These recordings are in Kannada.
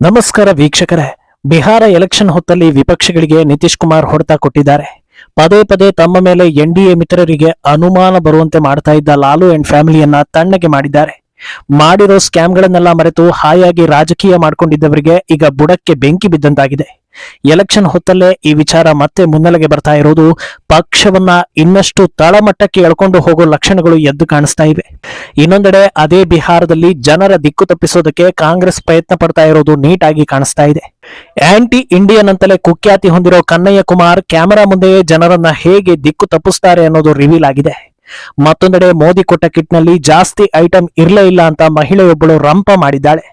ನಮಸ್ಕಾರ ವೀಕ್ಷಕರೇ. ಬಿಹಾರ ಎಲೆಕ್ಷನ್ ಹೊತ್ತಲ್ಲಿ ವಿಪಕ್ಷಗಳಿಗೆ ನಿತೀಶ್ ಕುಮಾರ್ ಹೊಡೆತ ಕೊಟ್ಟಿದ್ದಾರೆ. ಪದೇ ಪದೇ ತಮ್ಮ ಮೇಲೆ ಎನ್ಡಿಎ ಮಿತ್ರರಿಗೆ ಅನುಮಾನ ಬರುವಂತೆ ಮಾಡ್ತಾ ಇದ್ದ ಲಾಲು ಅಂಡ್ ಫ್ಯಾಮಿಲಿಯನ್ನ ತಣ್ಣಗೆ ಮಾಡಿದ್ದಾರೆ. ಮಾಡಿರೋ ಸ್ಕ್ಯಾಮ್ಗಳನ್ನೆಲ್ಲ ಮರೆತು ಹಾಯಾಗಿ ರಾಜಕೀಯ ಮಾಡ್ಕೊಂಡಿದ್ದವರಿಗೆ ಈಗ ಬುಡಕ್ಕೆ ಬೆಂಕಿ ಬಿದ್ದಂತಾಗಿದೆ. ಎಲೆಕ್ಷನ್ ಹೊತ್ತಲ್ಲೇ ಈ ವಿಚಾರ ಮತ್ತೆ ಮುನ್ನೆಲೆಗೆ ಬರ್ತಾ ಇರೋದು ಪಕ್ಷವನ್ನ ಇನ್ನಷ್ಟು ತಳಮಟ್ಟಕ್ಕೆ ಎಳ್ಕೊಂಡು ಹೋಗೋ ಲಕ್ಷಣಗಳು ಎದ್ದು ಕಾಣಿಸ್ತಾ ಇವೆ. ಇನ್ನೊಂದೆಡೆ ಅದೇ ಬಿಹಾರದಲ್ಲಿ ಜನರ ದಿಕ್ಕು ತಪ್ಪಿಸೋದಕ್ಕೆ ಕಾಂಗ್ರೆಸ್ ಪ್ರಯತ್ನ ಪಡ್ತಾ ಇರೋದು ನೀಟಾಗಿ ಕಾಣಿಸ್ತಾ ಇದೆ. ಆಂಟಿ ಇಂಡಿಯನ್ ಅಂತಲೇ ಕುಖ್ಯಾತಿ ಹೊಂದಿರೋ ಕನ್ನಯ್ಯ ಕುಮಾರ್ ಕ್ಯಾಮೆರಾ ಮುಂದೆಯೇ ಜನರನ್ನ ಹೇಗೆ ದಿಕ್ಕು ತಪ್ಪಿಸ್ತಾರೆ ಅನ್ನೋದು ರಿವೀಲ್ ಆಗಿದೆ. ಮತ್ತೊಂದೆಡೆ ಮೋದಿ ಕೊಟ್ಟ ಕಿಟ್ನಲ್ಲಿ ಜಾಸ್ತಿ ಐಟಂ ಇರ್ಲೇ ಇಲ್ಲ ಅಂತ ಮಹಿಳೆಯೊಬ್ಬಳು ರಂಪ ಮಾಡಿದ್ದಾಳೆ.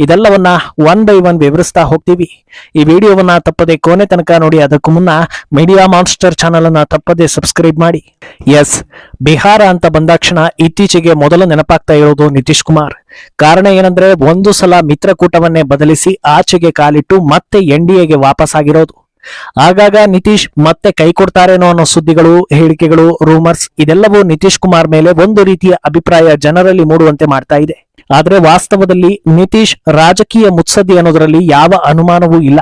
ಇದೆಲ್ಲವನ್ನ ಒನ್ ಬೈ ಒನ್ ವಿವರಿಸ್ತಾ ಹೋಗ್ತೀವಿ. ಈ ವಿಡಿಯೋವನ್ನ ತಪ್ಪದೆ ಕೊನೆ ತನಕ ನೋಡಿ. ಅದಕ್ಕೂ ಮುನ್ನ ಮೀಡಿಯಾ ಮಾನ್ಸ್ಟರ್ ಚಾನಲ್ ಅನ್ನ ತಪ್ಪದೆ ಸಬ್ಸ್ಕ್ರೈಬ್ ಮಾಡಿ. ಎಸ್, ಬಿಹಾರ ಅಂತ ಬಂದಾಕ್ಷಣ ಇತ್ತೀಚೆಗೆ ಮೊದಲು ನೆನಪಾಗ್ತಾ ಇರೋದು ನಿತೀಶ್ ಕುಮಾರ್. ಕಾರಣ ಏನಂದ್ರೆ, ಒಂದು ಸಲ ಮಿತ್ರಕೂಟವನ್ನೇ ಬದಲಿಸಿ ಆಚೆಗೆ ಕಾಲಿಟ್ಟು ಮತ್ತೆ ಎನ್ಡಿಎಗೆ ವಾಪಸ್ ಆಗಿರೋದು. ಆಗಾಗ ನಿತೀಶ್ ಮತ್ತೆ ಕೈ ಕೊಡ್ತಾರೇನೋ ಅನ್ನೋ ಸುದ್ದಿಗಳು, ಹೇಳಿಕೆಗಳು, ರೂಮರ್ಸ್ ಇದೆಲ್ಲವೂ ನಿತೀಶ್ ಕುಮಾರ್ ಮೇಲೆ ಒಂದು ರೀತಿಯ ಅಭಿಪ್ರಾಯ ಜನರಲ್ಲಿ ಮೂಡುವಂತೆ ಮಾಡ್ತಾ ಇದೆ. ಆದ್ರೆ ವಾಸ್ತವದಲ್ಲಿ ನಿತೀಶ್ ರಾಜಕೀಯ ಮುತ್ಸದ್ದಿ ಅನ್ನೋದರಲ್ಲಿ ಯಾವ ಅನುಮಾನವೂ ಇಲ್ಲ.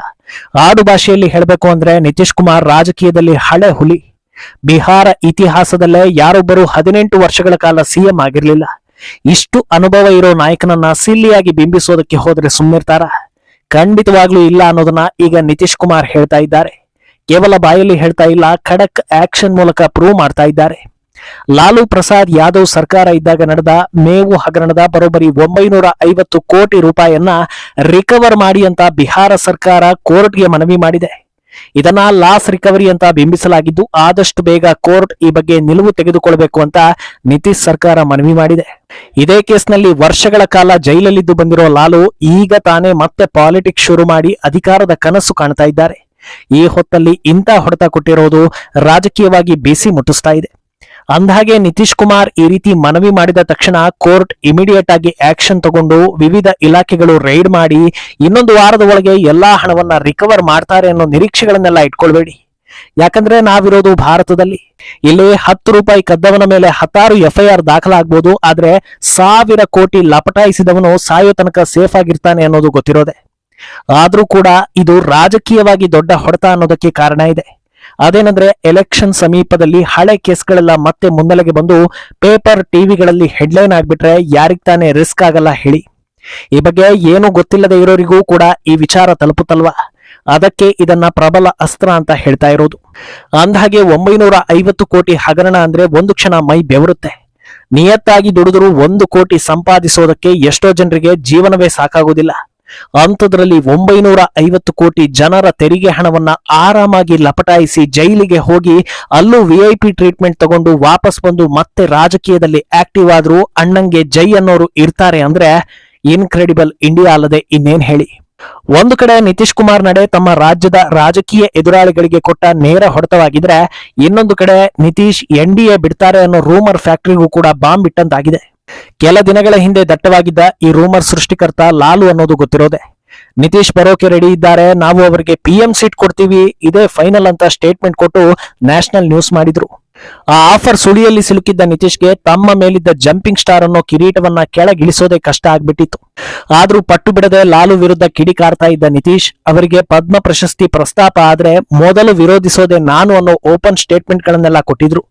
ಆಡು ಭಾಷೆಯಲ್ಲಿ ಹೇಳಬೇಕು ಅಂದ್ರೆ ನಿತೀಶ್ ಕುಮಾರ್ ರಾಜಕೀಯದಲ್ಲಿ ಹಳೆ ಹುಲಿ. ಬಿಹಾರ ಇತಿಹಾಸದಲ್ಲೇ ಯಾರೊಬ್ಬರು 18 ವರ್ಷಗಳ ಕಾಲ ಸಿಎಂ ಆಗಿರ್ಲಿಲ್ಲ. ಇಷ್ಟು ಅನುಭವ ಇರೋ ನಾಯಕನನ್ನ ಸಿಲ್ಲಿಯಾಗಿ ಬಿಂಬಿಸೋದಕ್ಕೆ ಹೋದ್ರೆ ಸುಮ್ಮಿರ್ತಾರ? ಖಂಡಿತವಾಗ್ಲೂ ಇಲ್ಲ ಅನ್ನೋದನ್ನ ಈಗ ನಿತೀಶ್ ಕುಮಾರ್ ಹೇಳ್ತಾ ಇದ್ದಾರೆ. ಕೇವಲ ಬಾಯಲ್ಲಿ ಹೇಳ್ತಾ ಇಲ್ಲ, ಖಡಕ್ ಆಕ್ಷನ್ ಮೂಲಕ ಪ್ರೂವ್ ಮಾಡ್ತಾ ಇದ್ದಾರೆ. ಲಾಲು ಪ್ರಸಾದ್ ಯಾದವ್ ಸರ್ಕಾರ ಇದ್ದಾಗ ನಡೆದ ಮೇವು ಹಗರಣದ ಬರೋಬ್ಬರಿ 950 ಕೋಟಿ ರೂಪಾಯಿಯನ್ನ ರಿಕವರ್ ಮಾಡಿ ಅಂತ ಬಿಹಾರ ಸರ್ಕಾರ ಕೋರ್ಟ್ಗೆ ಮನವಿ ಮಾಡಿದೆ. ಇದನ್ನ ಲಾಸ್ ರಿಕವರಿ ಅಂತ ಬಿಂಬಿಸಲಾಗಿದ್ದು, ಆದಷ್ಟು ಬೇಗ ಕೋರ್ಟ್ ಈ ಬಗ್ಗೆ ನಿಲುವು ತೆಗೆದುಕೊಳ್ಬೇಕು ಅಂತ ನಿತೀಶ್ ಸರ್ಕಾರ ಮನವಿ ಮಾಡಿದೆ. ಇದೇ ಕೇಸ್ನಲ್ಲಿ ವರ್ಷಗಳ ಕಾಲ ಜೈಲಲ್ಲಿದ್ದು ಬಂದಿರೋ ಲಾಲು ಈಗ ತಾನೇ ಮತ್ತೆ ಪಾಲಿಟಿಕ್ಸ್ ಶುರು ಮಾಡಿ ಅಧಿಕಾರದ ಕನಸು ಕಾಣ್ತಾ ಇದ್ದಾರೆ. ಈ ಹೊತ್ತಲ್ಲಿ ಇಂಥ ಹೊಡೆತ ಕೊಟ್ಟಿರೋದು ರಾಜಕೀಯವಾಗಿ ಬಿಸಿ ಮುಟ್ಟಿಸ್ತಾ ಇದೆ. ಅಂದಹಾಗೆ ನಿತೀಶ್ ಕುಮಾರ್ ಈ ರೀತಿ ಮನವಿ ಮಾಡಿದ ತಕ್ಷಣ ಕೋರ್ಟ್ ಇಮಿಡಿಯೇಟ್ ಆಗಿ ಆಕ್ಷನ್ ತಗೊಂಡು ವಿವಿಧ ಇಲಾಖೆಗಳು ರೈಡ್ ಮಾಡಿ ಇನ್ನೊಂದು ವಾರದ ಒಳಗೆ ಎಲ್ಲಾ ಹಣವನ್ನ ರಿಕವರ್ ಮಾಡ್ತಾರೆ ಅನ್ನೋ ನಿರೀಕ್ಷೆಗಳನ್ನೆಲ್ಲ ಇಟ್ಕೊಳ್ಬೇಡಿ. ಯಾಕಂದ್ರೆ ನಾವಿರೋದು ಭಾರತದಲ್ಲಿ. ಇಲ್ಲಿ 10 ರೂಪಾಯಿ ಕದ್ದವನ ಮೇಲೆ 10 FIR ದಾಖಲಾಗಬಹುದು. ಆದ್ರೆ 1000 ಕೋಟಿ ಲಪಟಾಯಿಸಿದವನು ಸಾಯೋ ತನಕ ಸೇಫ್ ಆಗಿರ್ತಾನೆ ಅನ್ನೋದು ಗೊತ್ತಿರೋದೆ. ಆದ್ರೂ ಕೂಡ ಇದು ರಾಜಕೀಯವಾಗಿ ದೊಡ್ಡ ಹೊಡೆತ ಅನ್ನೋದಕ್ಕೆ ಕಾರಣ ಇದೆ. ಅದೇನಂದ್ರೆ, ಎಲೆಕ್ಷನ್ ಸಮೀಪದಲ್ಲಿ ಹಳೆ ಕೇಸ್ಗಳೆಲ್ಲ ಮತ್ತೆ ಮುನ್ನೆಲೆಗೆ ಬಂದು ಪೇಪರ್, ಟಿವಿಗಳಲ್ಲಿ ಹೆಡ್ಲೈನ್ ಆಗ್ಬಿಟ್ರೆ ಯಾರಿಗ್ ತಾನೇ ರಿಸ್ಕ್ ಆಗಲ್ಲ ಹೇಳಿ? ಈ ಬಗ್ಗೆ ಏನು ಗೊತ್ತಿಲ್ಲದೆ ಇರೋರಿಗೂ ಕೂಡ ಈ ವಿಚಾರ ತಲುಪುತ್ತಲ್ವಾ? ಅದಕ್ಕೆ ಇದನ್ನ ಪ್ರಬಲ ಅಸ್ತ್ರ ಅಂತ ಹೇಳ್ತಾ ಇರೋದು. ಅಂದಹಾಗೆ 950 ಕೋಟಿ ಹಗರಣ ಅಂದ್ರೆ ಒಂದು ಕ್ಷಣ ಮೈ ಬೆವರುತ್ತೆ. ನಿಯತ್ತಾಗಿ ದುಡಿದ್ರು 1 ಕೋಟಿ ಸಂಪಾದಿಸೋದಕ್ಕೆ ಎಷ್ಟೋ ಜನರಿಗೆ ಜೀವನವೇ ಸಾಕಾಗೋದಿಲ್ಲ. ಅಂಥದ್ರಲ್ಲಿ 950 ಕೋಟಿ ಜನರ ತೆರಿಗೆ ಹಣವನ್ನ ಆರಾಮಾಗಿ ಲಪಟಾಯಿಸಿ ಜೈಲಿಗೆ ಹೋಗಿ ಅಲ್ಲೂ VIP ಟ್ರೀಟ್ಮೆಂಟ್ ತಗೊಂಡು ವಾಪಸ್ ಬಂದು ಮತ್ತೆ ರಾಜಕೀಯದಲ್ಲಿ ಆಕ್ಟಿವ್ ಆದ್ರೂ ಅಣ್ಣಂಗೆ ಜೈ ಅನ್ನೋರು ಇರ್ತಾರೆ ಅಂದ್ರೆ ಇನ್ಕ್ರೆಡಿಬಲ್ ಇಂಡಿಯಾ ಅಲ್ಲದೆ ಇನ್ನೇನ್ ಹೇಳಿ. ಒಂದು ಕಡೆ ನಿತೀಶ್ ಕುಮಾರ್ ನಡೆ ತಮ್ಮ ರಾಜ್ಯದ ರಾಜಕೀಯ ಎದುರಾಳಿಗಳಿಗೆ ಕೊಟ್ಟ ನೇರ ಹೊಡೆತವಾಗಿದ್ರೆ, ಇನ್ನೊಂದು ಕಡೆ ನಿತೀಶ್ NDA ಬಿಡ್ತಾರೆ ಅನ್ನೋ ರೂಮರ್ ಫ್ಯಾಕ್ಟರಿಗೂ ಕೂಡ ಬಾಂಬ್ ಬಿಟ್ಟಂತಾಗಿದೆ. ಕೆಲ ದಿನಗಳ ಹಿಂದೆ ದಟ್ಟವಾಗಿದ್ದ ಈ ರೂಮರ್ ಸೃಷ್ಟಿಕರ್ತ ಲಾಲು ಅನ್ನೋದು ಗೊತ್ತಿರೋದೆ. ನಿತೀಶ್ ಬರೋಕೆ ರೆಡಿ ಇದ್ದಾರೆ, ನಾವು ಅವರಿಗೆ PM ಸೀಟ್ ಕೊಡ್ತೀವಿ, ಇದೇ ಫೈನಲ್ ಅಂತ ಸ್ಟೇಟ್ಮೆಂಟ್ ಕೊಟ್ಟು ನ್ಯಾಷನಲ್ ನ್ಯೂಸ್ ಮಾಡಿದ್ರು. ಆ ಆಫರ್ ಸುಳಿಯಲ್ಲಿ ಸಿಲುಕಿದ್ದ ನಿತೀಶ್ಗೆ ತಮ್ಮ ಮೇಲಿದ್ದ ಜಂಪಿಂಗ್ ಸ್ಟಾರ್ ಅನ್ನೋ ಕಿರೀಟವನ್ನ ಕೆಳಗಿಳಿಸೋದೇ ಕಷ್ಟ ಆಗ್ಬಿಟ್ಟಿತ್ತು. ಆದ್ರೂ ಪಟ್ಟು ಬಿಡದೆ ಲಾಲು ವಿರುದ್ಧ ಕಿಡಿಕಾರ್ತಾ ಇದ್ದ ನಿತೀಶ್ ಅವರಿಗೆ ಪದ್ಮ ಪ್ರಶಸ್ತಿ ಪ್ರಸ್ತಾಪ ಆದ್ರೆ ಮೊದಲು ವಿರೋಧಿಸೋದೆ ನಾನು ಅನ್ನೋ ಓಪನ್ ಸ್ಟೇಟ್ಮೆಂಟ್ ಗಳನ್ನೆಲ್ಲ ಕೊಟ್ಟಿದ್ರು.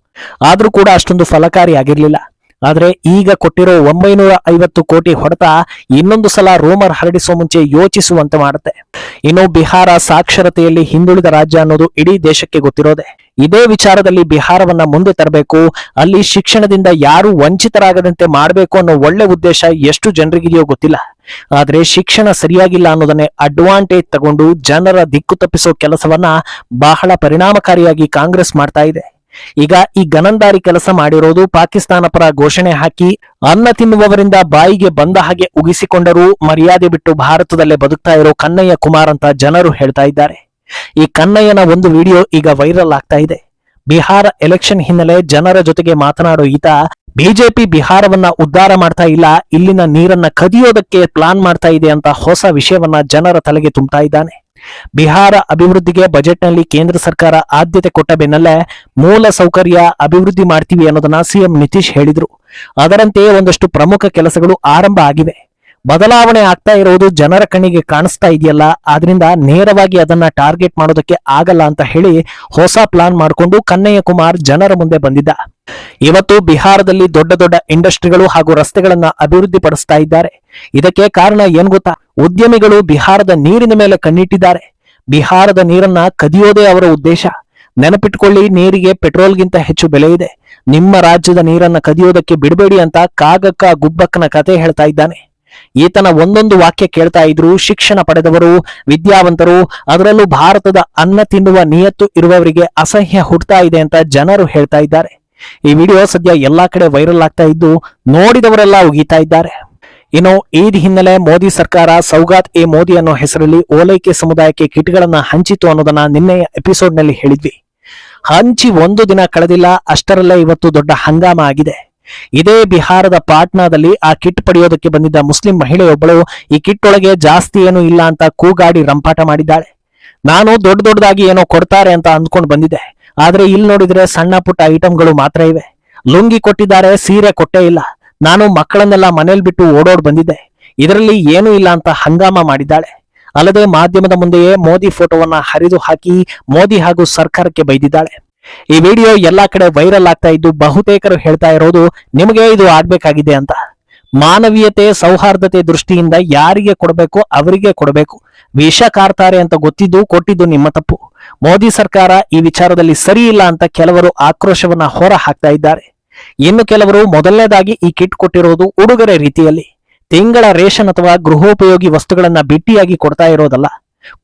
ಆದ್ರೂ ಕೂಡ ಅಷ್ಟೊಂದು ಫಲಕಾರಿ ಆಗಿರ್ಲಿಲ್ಲ. ಆದ್ರೆ ಈಗ ಕೊಟ್ಟಿರೋ 950 ಕೋಟಿ ಹೊಡೆತ ಇನ್ನೊಂದು ಸಲ ರೂಮರ್ ಹರಡಿಸುವ ಮುಂಚೆ ಯೋಚಿಸುವಂತೆ ಮಾಡುತ್ತೆ. ಇನ್ನು ಬಿಹಾರ ಸಾಕ್ಷರತೆಯಲ್ಲಿ ಹಿಂದುಳಿದ ರಾಜ್ಯ ಅನ್ನೋದು ಇಡೀ ದೇಶಕ್ಕೆ ಗೊತ್ತಿರೋದೆ. ಇದೇ ವಿಚಾರದಲ್ಲಿ ಬಿಹಾರವನ್ನ ಮುಂದೆ ತರಬೇಕು, ಅಲ್ಲಿ ಶಿಕ್ಷಣದಿಂದ ಯಾರು ವಂಚಿತರಾಗದಂತೆ ಮಾಡಬೇಕು ಅನ್ನೋ ಒಳ್ಳೆ ಉದ್ದೇಶ ಎಷ್ಟು ಜನರಿಗಿದೆಯೋ ಗೊತ್ತಿಲ್ಲ. ಆದ್ರೆ ಶಿಕ್ಷಣ ಸರಿಯಾಗಿಲ್ಲ ಅನ್ನೋದನ್ನೇ ಅಡ್ವಾಂಟೇಜ್ ತಗೊಂಡು ಜನರ ದಿಕ್ಕು ತಪ್ಪಿಸೋ ಕೆಲಸವನ್ನ ಬಹಳ ಪರಿಣಾಮಕಾರಿಯಾಗಿ ಕಾಂಗ್ರೆಸ್ ಮಾಡ್ತಾ ಇದೆ. ಈಗ ಈ ಗನಂದಾರಿ ಕೆಲಸ ಮಾಡಿರೋದು ಪಾಕಿಸ್ತಾನ ಪರ ಘೋಷಣೆ ಹಾಕಿ ಅನ್ನ ತಿನ್ನುವವರಿಂದ ಬಾಯಿಗೆ ಬಂದ ಹಾಗೆ ಉಗಿಸಿಕೊಂಡರೂ ಮರ್ಯಾದೆ ಬಿಟ್ಟು ಭಾರತದಲ್ಲೇ ಬದುಕ್ತಾ ಇರೋ ಕನ್ನಯ್ಯ ಕುಮಾರ್ ಅಂತ ಜನರು ಹೇಳ್ತಾ ಇದ್ದಾರೆ. ಈ ಕನ್ನಯ್ಯನ ಒಂದು ವಿಡಿಯೋ ಈಗ ವೈರಲ್ ಆಗ್ತಾ ಇದೆ. ಬಿಹಾರ ಎಲೆಕ್ಷನ್ ಹಿನ್ನೆಲೆ ಜನರ ಜೊತೆಗೆ ಮಾತನಾಡೋ ಈತ ಬಿಜೆಪಿ ಬಿಹಾರವನ್ನ ಉದ್ಧಾರ ಮಾಡ್ತಾ ಇಲ್ಲ, ಇಲ್ಲಿನ ನೀರನ್ನ ಕದಿಯೋದಕ್ಕೆ ಪ್ಲಾನ್ ಮಾಡ್ತಾ ಇದೆ ಅಂತ ಹೊಸ ವಿಷಯವನ್ನ ಜನರ ತಲೆಗೆ ತುಂಬ್ತಾ ಇದ್ದಾನೆ. ಬಿಹಾರ ಅಭಿವೃದ್ಧಿಗೆ ಬಜೆಟ್ನಲ್ಲಿ ಕೇಂದ್ರ ಸರ್ಕಾರ ಆದ್ಯತೆ ಕೊಟ್ಟ ಬೆನ್ನಲ್ಲೇ ಮೂಲ ಸೌಕರ್ಯ ಅಭಿವೃದ್ಧಿ ಮಾಡ್ತೀವಿ ಅನ್ನೋದನ್ನ ಸಿಎಂ ನಿತೀಶ್ ಹೇಳಿದ್ರು. ಅದರಂತೆಯೇ ಒಂದಷ್ಟು ಪ್ರಮುಖ ಕೆಲಸಗಳು ಆರಂಭ ಆಗಿವೆ. ಬದಲಾವಣೆ ಆಗ್ತಾ ಇರುವುದು ಜನರ ಕಣ್ಣಿಗೆ ಕಾಣಿಸ್ತಾ ಇದೆಯಲ್ಲ, ಆದ್ರಿಂದ ನೇರವಾಗಿ ಅದನ್ನ ಟಾರ್ಗೆಟ್ ಮಾಡೋದಕ್ಕೆ ಆಗಲ್ಲ ಅಂತ ಹೇಳಿ ಹೊಸ ಪ್ಲಾನ್ ಮಾಡಿಕೊಂಡು ಕನ್ನಯ್ಯ ಕುಮಾರ್ ಜನರ ಮುಂದೆ ಬಂದಿದ್ದ. ಇವತ್ತು ಬಿಹಾರದಲ್ಲಿ ದೊಡ್ಡ ದೊಡ್ಡ ಇಂಡಸ್ಟ್ರಿಗಳು ಹಾಗೂ ರಸ್ತೆಗಳನ್ನ ಅಭಿವೃದ್ಧಿ ಪಡಿಸ್ತಾ ಇದ್ದಾರೆ. ಇದಕ್ಕೆ ಕಾರಣ ಏನ್ ಗೊತ್ತಾ? ಉದ್ಯಮಿಗಳು ಬಿಹಾರದ ನೀರಿನ ಮೇಲೆ ಕಣ್ಣಿಟ್ಟಿದ್ದಾರೆ. ಬಿಹಾರದ ನೀರನ್ನ ಕದಿಯೋದೇ ಅವರ ಉದ್ದೇಶ. ನೆನಪಿಟ್ಕೊಳ್ಳಿ, ನೀರಿಗೆ ಪೆಟ್ರೋಲ್ಗಿಂತ ಹೆಚ್ಚು ಬೆಲೆ ಇದೆ. ನಿಮ್ಮ ರಾಜ್ಯದ ನೀರನ್ನ ಕದಿಯೋದಕ್ಕೆ ಬಿಡಬೇಡಿ ಅಂತ ಕಾಗಕ್ಕ ಗುಬ್ಬಕ್ಕನ ಕತೆ ಹೇಳ್ತಾ ಇದ್ದಾನೆ. ಈತನ ಒಂದೊಂದು ವಾಕ್ಯ ಕೇಳ್ತಾ ಇದ್ರು ಶಿಕ್ಷಣ ಪಡೆದವರು, ವಿದ್ಯಾವಂತರು, ಅದರಲ್ಲೂ ಭಾರತದ ಅನ್ನ ತಿನ್ನುವ ನಿಯತ್ತು ಇರುವವರಿಗೆ ಅಸಹ್ಯ ಹುಟ್ಟುತ್ತಾ ಇದೆ ಅಂತ ಜನರು ಹೇಳ್ತಾ ಇದ್ದಾರೆ. ಈ ವಿಡಿಯೋ ಸದ್ಯ ಎಲ್ಲಾ ಕಡೆ ವೈರಲ್ ಆಗ್ತಾ ಇದ್ದು ನೋಡಿದವರೆಲ್ಲ ಉಗೀತಾ ಇದ್ದಾರೆ. ಇನ್ನು ಈದ್ ಹಿನ್ನೆಲೆ ಮೋದಿ ಸರ್ಕಾರ ಸೌಗಾತ್ ಎ ಮೋದಿ ಅನ್ನೋ ಹೆಸರಲ್ಲಿ ಓಲೈಕೆ ಸಮುದಾಯಕ್ಕೆ ಕಿಟ್ಗಳನ್ನ ಹಂಚಿತು ಅನ್ನೋದನ್ನ ನಿನ್ನೆಯ ಎಪಿಸೋಡ್ ನಲ್ಲಿ ಹೇಳಿದ್ವಿ. ಹಂಚಿ ಒಂದು ದಿನ ಕಳೆದಿಲ್ಲ, ಅಷ್ಟರಲ್ಲೇ ಇವತ್ತು ದೊಡ್ಡ ಹಂಗಾಮ ಆಗಿದೆ. ಇದೇ ಬಿಹಾರದ ಪಾಟ್ನಾದಲ್ಲಿ ಆ ಕಿಟ್ ಪಡೆಯೋದಕ್ಕೆ ಬಂದಿದ್ದ ಮುಸ್ಲಿಂ ಮಹಿಳೆಯೊಬ್ಬಳು ಈ ಕಿಟ್ ಒಳಗೆ ಜಾಸ್ತಿ ಏನೂ ಇಲ್ಲ ಅಂತ ಕೂಗಾಡಿ ರಂಪಾಟ ಮಾಡಿದ್ದಾಳೆ. ನಾನು ದೊಡ್ಡದಾಗಿ ಏನೋ ಕೊಡ್ತಾರೆ ಅಂತ ಅಂದ್ಕೊಂಡು ಬಂದಿದ್ದೆ, ಆದ್ರೆ ಇಲ್ಲಿ ನೋಡಿದ್ರೆ ಸಣ್ಣ ಪುಟ್ಟ ಐಟಮ್ಗಳು ಮಾತ್ರ ಇವೆ. ಲುಂಗಿ ಕೊಟ್ಟಿದ್ದಾರೆ, ಸೀರೆ ಕೊಟ್ಟೇ ಇಲ್ಲ. ನಾನು ಮಕ್ಕಳನ್ನೆಲ್ಲ ಮನೇಲಿ ಬಿಟ್ಟು ಓಡೋಡ್ ಬಂದಿದ್ದೆ, ಇದರಲ್ಲಿ ಏನೂ ಇಲ್ಲ ಅಂತ ಹಂಗಾಮ ಮಾಡಿದ್ದಾಳೆ. ಅಲ್ಲದೆ ಮಾಧ್ಯಮದ ಮುಂದೆಯೇ ಮೋದಿ ಫೋಟೋವನ್ನ ಹರಿದು ಹಾಕಿ ಮೋದಿ ಹಾಗೂ ಸರ್ಕಾರಕ್ಕೆ ಬೈದಿದ್ದಾಳೆ. ಈ ವಿಡಿಯೋ ಎಲ್ಲಾ ಕಡೆ ವೈರಲ್ ಆಗ್ತಾ ಇದ್ದು ಬಹುತೇಕರು ಹೇಳ್ತಾ ಇರೋದು ನಿಮಗೆ ಇದು ಆಗ್ಬೇಕಾಗಿದೆ ಅಂತ. ಮಾನವೀಯತೆ, ಸೌಹಾರ್ದತೆ ದೃಷ್ಟಿಯಿಂದ ಯಾರಿಗೆ ಕೊಡಬೇಕು ಅವರಿಗೆ ಕೊಡಬೇಕು. ವಿಷ ಕಾರ್ತಾರೆ ಅಂತ ಗೊತ್ತಿದ್ದು ಕೊಟ್ಟಿದ್ದು ನಿಮ್ಮ ತಪ್ಪು. ಮೋದಿ ಸರ್ಕಾರ ಈ ವಿಚಾರದಲ್ಲಿ ಸರಿ ಇಲ್ಲ ಅಂತ ಕೆಲವರು ಆಕ್ರೋಶವನ್ನ ಹೊರ ಹಾಕ್ತಾ ಇದ್ದಾರೆ. ಇನ್ನು ಕೆಲವರು ಮೊದಲನೇದಾಗಿ ಈ ಕಿಟ್ ಕೊಟ್ಟಿರೋದು ಉಡುಗೊರೆ ರೀತಿಯಲ್ಲಿ, ತಿಂಗಳ ರೇಷನ್ ಅಥವಾ ಗೃಹೋಪಯೋಗಿ ವಸ್ತುಗಳನ್ನ ಬಿಟ್ಟಿಯಾಗಿ ಕೊಡ್ತಾ ಇರೋದಲ್ಲ.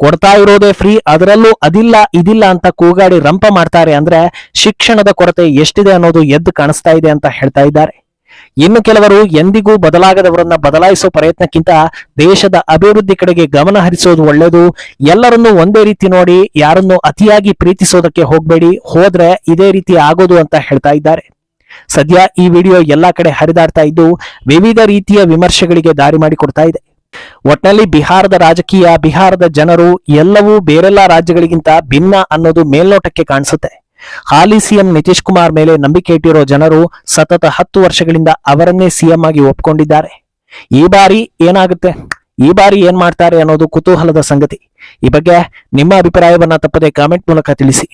ಕೊಡ್ತಾ ಇರೋದೇ ಫ್ರೀ, ಅದರಲ್ಲೂ ಅದಿಲ್ಲ ಇದಿಲ್ಲ ಅಂತ ಕೂಗಾಡಿ ರಂಪ ಮಾಡ್ತಾರೆ ಅಂದ್ರೆ ಶಿಕ್ಷಣದ ಕೊರತೆ ಎಷ್ಟಿದೆ ಅನ್ನೋದು ಎದ್ದು ಕಾಣಿಸ್ತಾ ಇದೆ ಅಂತ ಹೇಳ್ತಾ ಇದ್ದಾರೆ. ಇನ್ನು ಕೆಲವರು ಎಂದಿಗೂ ಬದಲಾಗದವರನ್ನ ಬದಲಾಯಿಸೋ ಪ್ರಯತ್ನಕ್ಕಿಂತ ದೇಶದ ಅಭಿವೃದ್ಧಿ ಕಡೆಗೆ ಗಮನ ಹರಿಸೋದು ಒಳ್ಳೆಯದು. ಎಲ್ಲರನ್ನೂ ಒಂದೇ ರೀತಿ ನೋಡಿ, ಯಾರನ್ನು ಅತಿಯಾಗಿ ಪ್ರೀತಿಸೋದಕ್ಕೆ ಹೋಗ್ಬೇಡಿ, ಹೋದ್ರೆ ಇದೇ ರೀತಿ ಆಗೋದು ಅಂತ ಹೇಳ್ತಾ ಇದ್ದಾರೆ. ಸದ್ಯ ಈ ವಿಡಿಯೋ ಎಲ್ಲಾ ಕಡೆ ಹರಿದಾಡ್ತಾ ಇದ್ದು ವಿವಿಧ ರೀತಿಯ ವಿಮರ್ಶೆಗಳಿಗೆ ದಾರಿ ಮಾಡಿಕೊಡ್ತಾ ಇದೆ. ಒಟ್ನಲ್ಲಿ ಬಿಹಾರದ ರಾಜಕೀಯ, ಬಿಹಾರದ ಜನರು ಎಲ್ಲವೂ ಬೇರೆಲ್ಲಾ ರಾಜ್ಯಗಳಿಗಿಂತ ಭಿನ್ನ ಅನ್ನೋದು ಮೇಲ್ನೋಟಕ್ಕೆ ಕಾಣಿಸುತ್ತೆ. ಹಾಲಿ ಸಿಎಂ ನಿತೀಶ್ ಕುಮಾರ್ ಮೇಲೆ ನಂಬಿಕೆ ಇಟ್ಟಿರೋ ಜನರು ಸತತ 10 ವರ್ಷಗಳಿಂದ ಅವರನ್ನೇ ಸಿಎಂ ಆಗಿ ಒಪ್ಕೊಂಡಿದ್ದಾರೆ. ಈ ಬಾರಿ ಏನಾಗುತ್ತೆ, ಈ ಬಾರಿ ಏನ್ ಮಾಡ್ತಾರೆ ಅನ್ನೋದು ಕುತೂಹಲದ ಸಂಗತಿ. ಈ ಬಗ್ಗೆ ನಿಮ್ಮ ಅಭಿಪ್ರಾಯವನ್ನ ತಪ್ಪದೆ ಕಾಮೆಂಟ್ ಮೂಲಕ ತಿಳಿಸಿ.